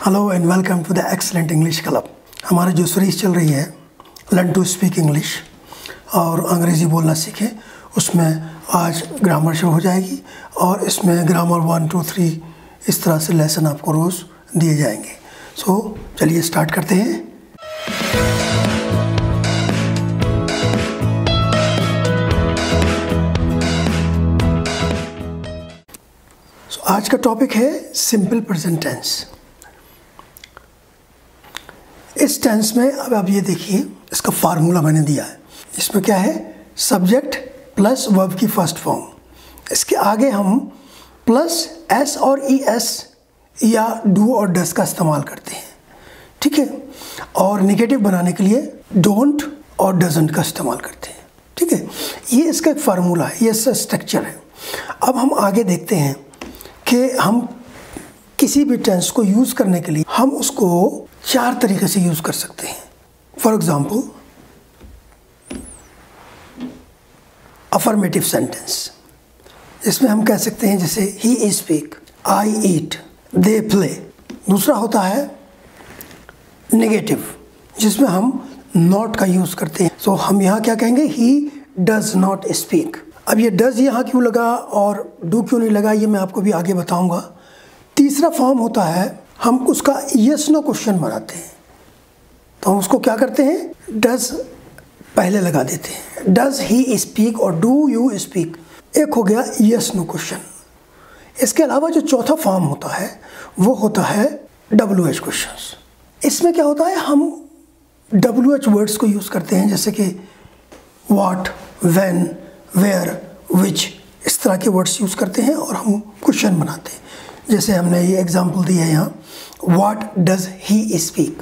Hello and welcome to the excellent English club. हमारी जो series चल रही है लर्न टू स्पीक इंग्लिश और अंग्रेज़ी बोलना सीखें, उसमें आज ग्रामर शुरू हो जाएगी और इसमें ग्रामर 1, 2, 3 इस तरह से लेसन आपको रोज़ दिए जाएंगे। सो चलिए स्टार्ट करते हैं। आज का टॉपिक है सिंपल प्रेजेंट टेंस। इस टेंस में अब आप ये देखिए, इसका फार्मूला मैंने दिया है। इसमें क्या है? सब्जेक्ट प्लस वर्ब की फर्स्ट फॉर्म, इसके आगे हम प्लस एस और ई एस या डू और डस का इस्तेमाल करते हैं, ठीक है। और नेगेटिव बनाने के लिए डोंट और डजंट का इस्तेमाल करते हैं, ठीक है। ये इसका एक फार्मूला है, ये इसका स्ट्रक्चर है। अब हम आगे देखते हैं कि हम किसी भी टेंस को यूज़ करने के लिए हम उसको 4 तरीके से यूज़ कर सकते हैं। फॉर एग्जाम्पल, अफर्मेटिव सेंटेंस, इसमें हम कह सकते हैं जैसे he is speak, I eat, they play. दूसरा होता है नेगेटिव, जिसमें हम नॉट का यूज़ करते हैं। सो हम यहाँ क्या कहेंगे? He does not speak. अब ये डज यहाँ क्यों लगा और डू क्यों नहीं लगा, ये मैं आपको भी आगे बताऊँगा। तीसरा फॉर्म होता है, हम उसका यस नो क्वेश्चन बनाते हैं, तो हम उसको क्या करते हैं? डज पहले लगा देते हैं, डज ही स्पीक और डू यू स्पीक। एक हो गया यस नो क्वेश्चन। इसके अलावा जो चौथा फॉर्म होता है वो होता है WH क्वेश्चंस। इसमें क्या होता है? हम WH वर्ड्स को यूज़ करते हैं, जैसे कि व्हाट, व्हेन, वेयर, विच, इस तरह के वर्ड्स यूज़ करते हैं और हम क्वेश्चन बनाते हैं। जैसे हमने ये एग्जांपल दिया है यहाँ, व्हाट डज ही स्पीक।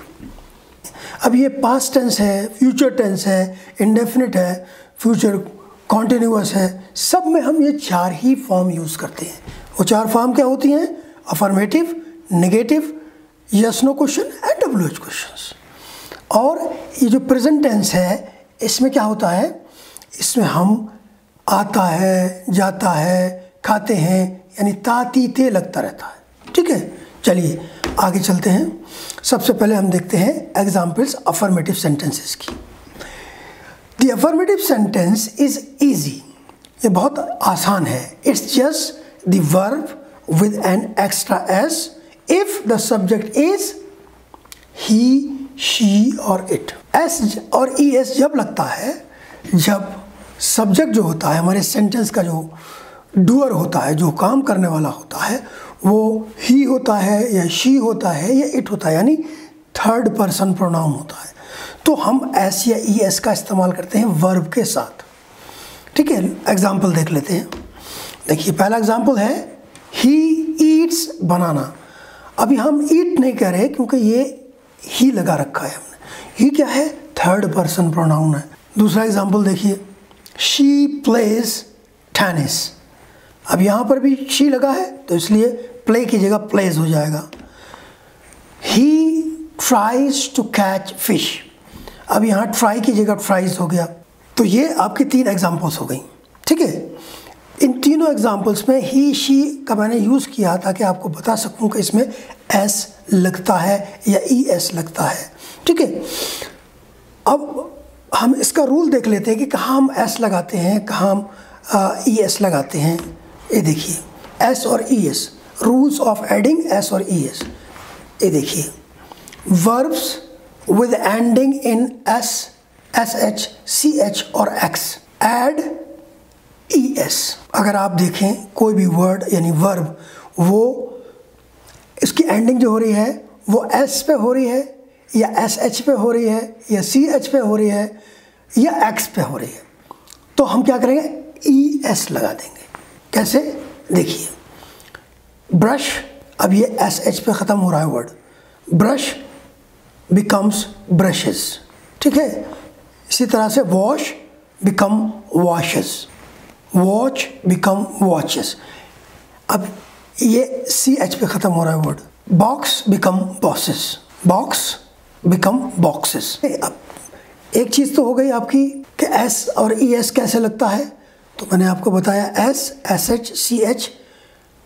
अब ये पास्ट टेंस है, फ्यूचर टेंस है, इंडेफिनिट है, फ्यूचर कॉन्टिन्यूअस है, सब में हम ये 4 ही फॉर्म यूज़ करते हैं। वो 4 फॉर्म क्या होती हैं? Affirmative, negative, yes no question and WH questions. और ये जो प्रेजेंट टेंस है, इसमें क्या होता है? इसमें हम आता है, जाता है, खाते हैं, यानी ताती ते लगता रहता है, ठीक है। चलिए आगे चलते हैं। सबसे पहले हम देखते हैं एग्जाम्पल्स अफर्मेटिव सेंटेंसेस की। The affirmative sentence is easy, ये बहुत आसान है। It's just the verb with an extra S if the subject is he, she और इट। एस और ई एस जब लगता है, जब सब्जेक्ट जो होता है हमारे सेंटेंस का, जो डूअर होता है, जो काम करने वाला होता है, वो ही होता है या शी होता है या इट होता है, यानी थर्ड पर्सन प्रोनाउन होता है, तो हम एस या ई एस का इस्तेमाल करते हैं वर्ब के साथ, ठीक है। एग्जाम्पल देख लेते हैं। देखिए पहला एग्जाम्पल है, ही ईट्स बनाना। अभी हम ईट नहीं कह रहे क्योंकि ये ही लगा रखा है हमने। ही क्या है? थर्ड पर्सन प्रोनाउन है। दूसरा एग्जाम्पल देखिए, शी प्लेज टेनिस। अब यहाँ पर भी शी लगा है तो इसलिए प्ले की जगह प्लेज हो जाएगा। He tries to catch fish. अब यहाँ ट्राई की जगह ट्राइज हो गया। तो ये आपकी 3 एग्जाम्पल्स हो गई, ठीक है। इन तीनों एग्जाम्पल्स में ही, शी का मैंने यूज़ किया ताकि आपको बता सकूं कि इसमें एस लगता है या ई एस लगता है, ठीक है। अब हम इसका रूल देख लेते हैं कि कहाँ हम एस लगाते हैं, कहाँ हम ई एस लगाते हैं। ये देखिए, एस और E S, rules of adding S और ई एस। ये देखिए, verbs with ending in S, S H, C H और एक्स, एड ई एस। अगर आप देखें कोई भी वर्ड यानी वर्ब, वो इसकी एंडिंग जो हो रही है वो एस पे हो रही है या एस एच पे हो रही है या सी एच पे हो रही है या एक्स पे हो रही है, तो हम क्या करेंगे? ई एस लगा देंगे। कैसे? देखिए, ब्रश, अब ये एस एच पे ख़त्म हो रहा है वर्ड, ब्रश बिकम्स ब्रशेस, ठीक है। इसी तरह से wash become washes, watch become watches. अब ये सी एच पे ख़त्म हो रहा है word, box become bosses, box become boxes. अब एक चीज़ तो हो गई आपकी कि एस और ई एस कैसे लगता है, तो मैंने आपको बताया S, S H, C H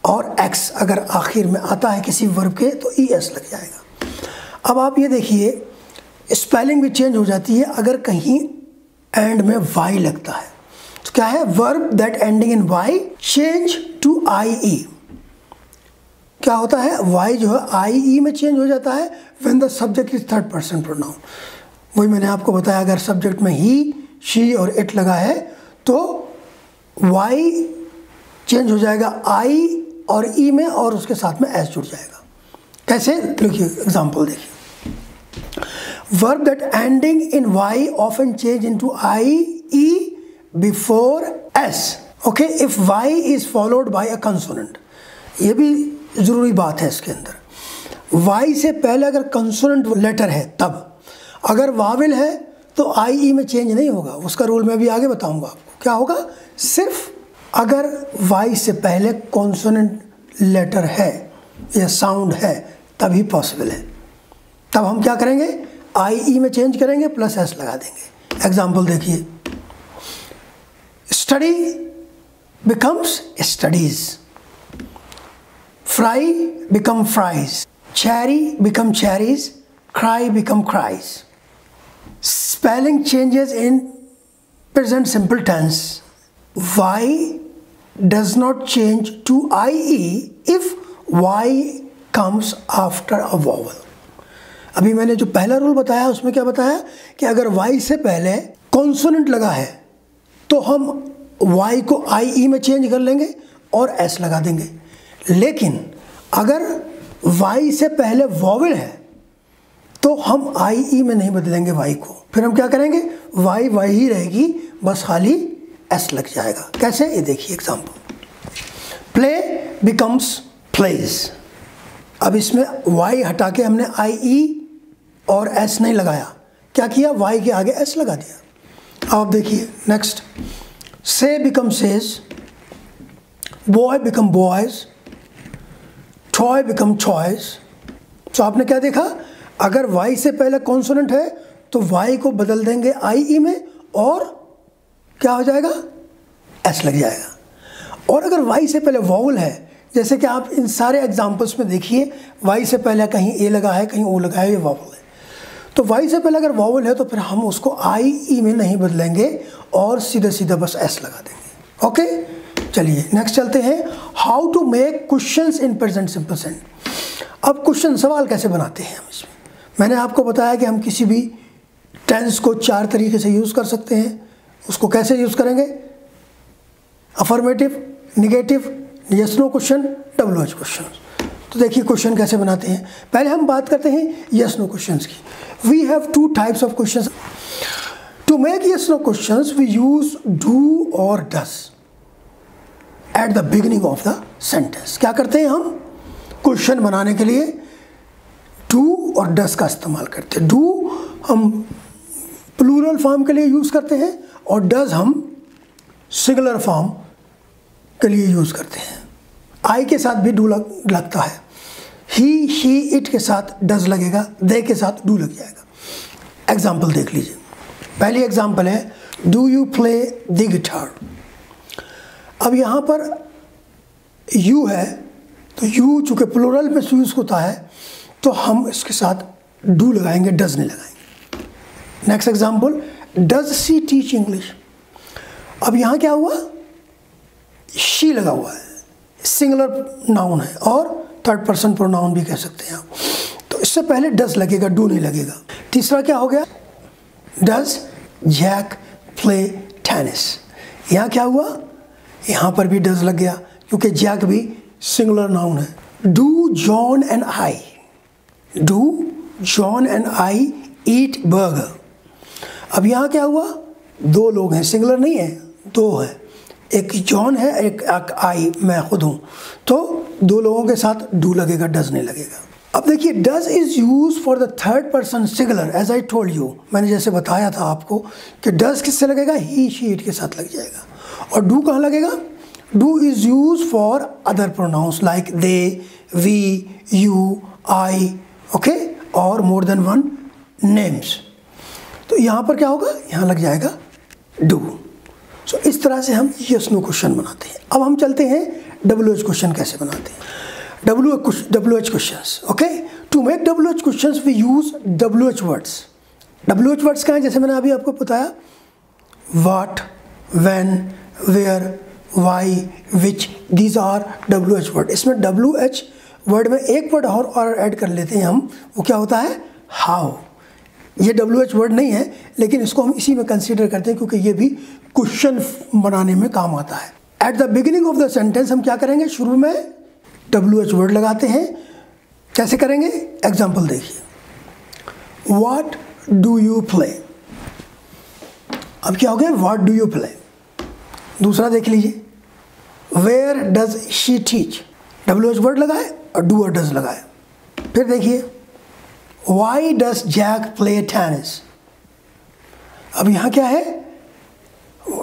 और एक्स अगर आखिर में आता है किसी वर्ब के तो ई एस लग जाएगा। अब आप ये देखिए, स्पेलिंग भी चेंज हो जाती है अगर कहीं एंड में वाई लगता है। तो क्या है, verb that ending in Y change to I E. क्या होता है, वाई जो है आई ई में चेंज हो जाता है when the subject is third person pronoun. वही मैंने आपको बताया, अगर सब्जेक्ट में ही, शी और इट लगा है तो वाई चेंज हो जाएगा आई और ई में, और उसके साथ में एस जुड़ जाएगा। कैसे, देखिए एग्जांपल देखिए, verb that ending in Y often change into I E before S. Okay, if Y is followed by a consonant. ये भी जरूरी बात है इसके अंदर, वाई से पहले अगर कंसोनेंट लेटर है तब, अगर वावेल है तो आई ई में चेंज नहीं होगा। उसका रूल मैं भी आगे बताऊंगा आपको। क्या होगा, सिर्फ अगर वाई से पहले कॉन्सोनेंट लेटर है या साउंड है तभी पॉसिबल है। तब हम क्या करेंगे, आई ई में चेंज करेंगे प्लस एस लगा देंगे। एग्जाम्पल देखिए, study becomes studies, fry become fries, cherry become cherries, cry become cries. Spelling changes in present simple tense. Y does not change to IE if Y comes after a vowel. अभी मैंने जो पहला rule बताया उसमें क्या बताया कि अगर Y से पहले कॉन्सोनेंट लगा है तो हम Y को IE में चेंज कर लेंगे और S लगा देंगे। लेकिन अगर Y से पहले वॉवेल है तो हम आई ई में नहीं बदलेंगे वाई को। फिर हम क्या करेंगे, वाई वाई ही रहेगी, बस खाली एस लग जाएगा। कैसे, ये देखिए एग्जांपल, प्ले बिकम्स प्लेज। अब इसमें वाई हटा के हमने आई ई और एस नहीं लगाया, क्या किया, वाई के आगे एस लगा दिया। आप देखिए नेक्स्ट, से become says, boy become boys, toy become toys. तो आपने क्या देखा, अगर y से पहले कॉन्सोनेंट है तो y को बदल देंगे आई ई में और क्या हो जाएगा, s लग जाएगा। और अगर y से पहले वॉवल है, जैसे कि आप इन सारे एग्जांपल्स में देखिए, y से पहले कहीं a लगा है कहीं o लगा है, ये वॉवल है। तो y से पहले अगर वॉवल है तो फिर हम उसको आई ई में नहीं बदलेंगे और सीधा सीधा बस s लगा देंगे। ओके, चलिए नेक्स्ट चलते हैं, how to make questions in present simple sense. अब क्वेश्चन, सवाल कैसे बनाते हैं हम इसमें, मैंने आपको बताया कि हम किसी भी टेंस को 4 तरीके से यूज़ कर सकते हैं। उसको कैसे यूज़ करेंगे, affirmative, negative, yes no question, double H question. तो देखिए क्वेश्चन कैसे बनाते हैं। पहले हम बात करते हैं यस नो क्वेश्चंस की। We have 2 types of questions. To make yes no questions we use do और does at the beginning of the sentence. क्या करते हैं हम, क्वेश्चन बनाने के लिए डू और डस का इस्तेमाल करते हैं। डू हम प्लूरल फॉर्म के लिए यूज़ करते हैं और डज हम सिंगुलर फॉर्म के लिए यूज़ करते हैं। आई के साथ भी डू लगता है, ही शी इट के साथ डज लगेगा, दे के साथ डू लग जाएगा। एग्जाम्पल देख लीजिए, पहली एग्जाम्पल है, do you play the guitar. अब यहाँ पर यू है तो यू चूँकि प्लूरल में यूज़ होता है तो हम इसके साथ डू लगाएंगे, डज नहीं लगाएंगे। Next example, does she teach English. अब यहाँ क्या हुआ, शी लगा हुआ है, सिंगुलर नाउन है और थर्ड पर्सन प्रोनाउन भी कह सकते हैं आप, तो इससे पहले डज लगेगा, डू नहीं लगेगा। तीसरा क्या हो गया, डज जैक प्ले टेनिस। यहाँ क्या हुआ, यहाँ पर भी डज लग गया क्योंकि जैक भी सिंगुलर नाउन है। Do John and I, do John and I eat burger. अब यहाँ क्या हुआ, 2 लोग हैं, सिंगुलर नहीं है, 2 है, एक जॉन है एक आई, मैं खुद हूँ, तो 2 लोगों के साथ डू लगेगा, डज नहीं लगेगा। अब देखिए, does is use for the third person singular, as I told you, मैंने जैसे बताया था आपको कि डज किससे लगेगा, ही शी इट के साथ लग जाएगा। और डू कहाँ लगेगा, do is use for other pronouns like they, we, you, I, okay, और मोर देन 1 नेम्स। तो यहाँ पर क्या होगा, यहाँ लग जाएगा डू। सो इस तरह से हम यस नो क्वेश्चन बनाते हैं। अब हम चलते हैं डब्ल्यू एच क्वेश्चन कैसे बनाते हैं। WH questions. Okay, to make WH questions we use WH words. WH words क्या है? जैसे मैंने अभी आपको बताया, what, when, where, why, which, these are WH word. इसमें WH वर्ड में एक वर्ड और ऐड कर लेते हैं हम, वो क्या होता है? how. ये WH वर्ड नहीं है, लेकिन इसको हम इसी में कंसीडर करते हैं क्योंकि ये भी क्वेश्चन बनाने में काम आता है. Eight the beginning of the sentence हम क्या करेंगे? शुरू में WH वर्ड लगाते हैं. कैसे करेंगे? एग्जाम्पल देखिए. What do you play? अब क्या हो गया? What do you play? दूसरा देख लीजिए. Where does she teach? WH word लगाए और do और does लगाए. फिर देखिए. Why does Jack play tennis? अब यहाँ क्या है?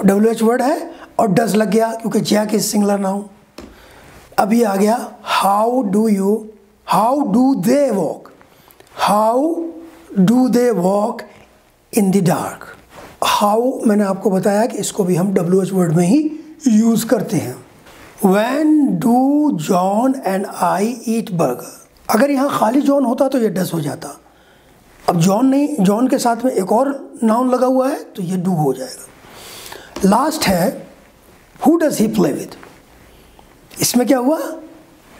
WH वर्ड है और does लग गया क्योंकि Jack is singular noun. अब ये आ गया how do they walk? How do they walk in the dark? How मैंने आपको बताया कि इसको भी हम WH वर्ड में ही यूज़ करते हैं. When do John and I eat burger? अगर यहाँ खाली जॉन होता तो ये डस हो जाता. अब जॉन नहीं, जॉन के साथ में एक और नाउन लगा हुआ है तो ये डू हो जाएगा. लास्ट है who does he play with? इसमें क्या हुआ?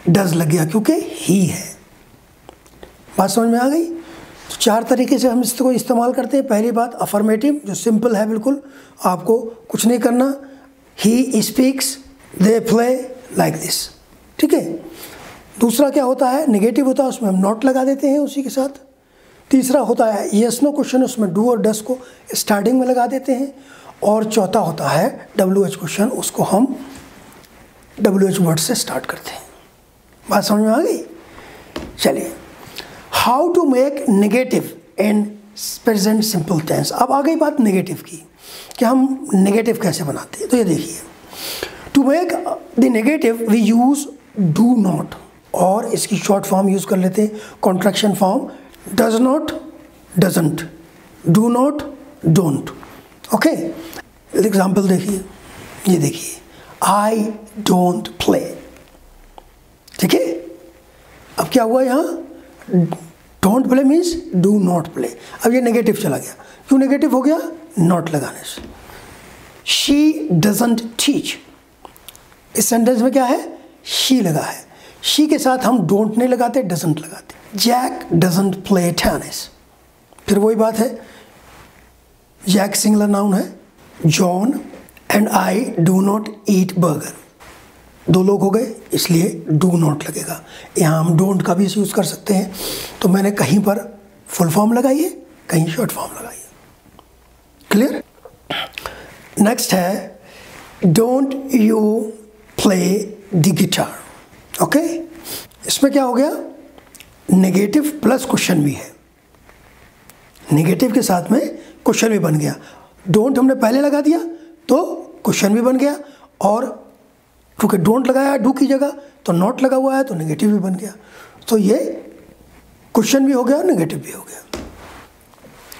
डज लग गया क्योंकि ही है. बात समझ में आ गई? तो चार तरीके से हम इसको इस्तेमाल करते हैं. पहली बात अफर्मेटिव, जो सिंपल है बिल्कुल, आपको कुछ नहीं करना. He speaks, they play, like this. ठीक है. दूसरा क्या होता है? नेगेटिव होता है, उसमें हम नॉट लगा देते हैं उसी के साथ. तीसरा होता है यस नो क्वेश्चन, उसमें डू और डस को स्टार्टिंग में लगा देते हैं. और चौथा होता है WH क्वेश्चन, उसको हम WH वर्ड से स्टार्ट करते हैं. बात समझ में आ गई? चलिए. How to make negative in present simple tense. अब आ गई बात नेगेटिव की कि हम नेगेटिव कैसे बनाते हैं. तो ये देखिए. To make the negative we use do not, और इसकी शॉर्ट फॉर्म यूज़ कर लेते हैं, contraction form. Does not, doesn't, do not, don't. Okay. Example देखिए. ये देखिए. I don't play. ठीक है. अब क्या हुआ यहाँ? Don't play means do not play. अब ये नेगेटिव चला गया. क्यों नेगेटिव हो गया? नॉट लगाने से. She doesn't teach. इस सेंटेंस में क्या है? शी लगा है. शी के साथ हम डोंट नहीं लगाते, डजंट लगाते. Jack doesn't play tennis. फिर वही बात है, जैक सिंगुलर नाउन है. John and I do not eat burger. दो लोग हो गए, इसलिए डू नॉट लगेगा. यहाँ हम डोंट का भी यूज़ कर सकते हैं. तो मैंने कहीं पर फुल फॉर्म लगाई है, कहीं शॉर्ट फॉर्म लगाई है. क्लियर? नेक्स्ट है don't you play the guitar. Okay. इसमें क्या हो गया? नेगेटिव प्लस क्वेश्चन भी है. नेगेटिव के साथ में क्वेश्चन भी बन गया. डोंट हमने पहले लगा दिया तो क्वेश्चन भी बन गया, और क्योंकि डोंट लगाया डू की जगह तो नॉट लगा हुआ है तो नेगेटिव भी बन गया. तो ये क्वेश्चन भी हो गया और नेगेटिव भी हो गया.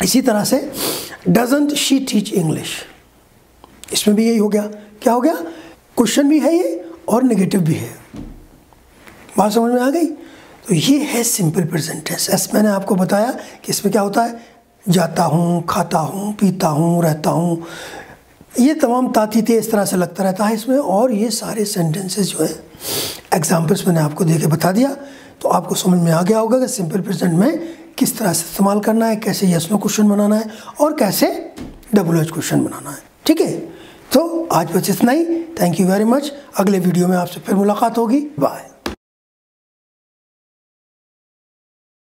इसी तरह से डजंट शी टीच इंग्लिश. इसमें भी यही हो गया. क्या हो गया? क्वेश्चन भी है ये और नेगेटिव भी है. बात समझ में आ गई? तो ये है सिंपल प्रेजेंट टेंस. ऐसे मैंने आपको बताया कि इसमें क्या होता है? जाता हूँ, खाता हूँ, पीता हूँ, रहता हूँ, ये तमाम तातीते इस तरह से लगता रहता है इसमें. और ये सारे सेंटेंसेस जो है एग्जाम्पल्स मैंने आपको दे के बता दिया. तो आपको समझ में आ गया होगा कि सिंपल प्रेजेंट में किस तरह से इस्तेमाल करना है, कैसे यस नो क्वेश्चन बनाना है और कैसे WH क्वेश्चन बनाना है. ठीक है. तो आज बस इतना ही. Thank you very much. अगले वीडियो में आपसे फिर मुलाकात होगी. बाय.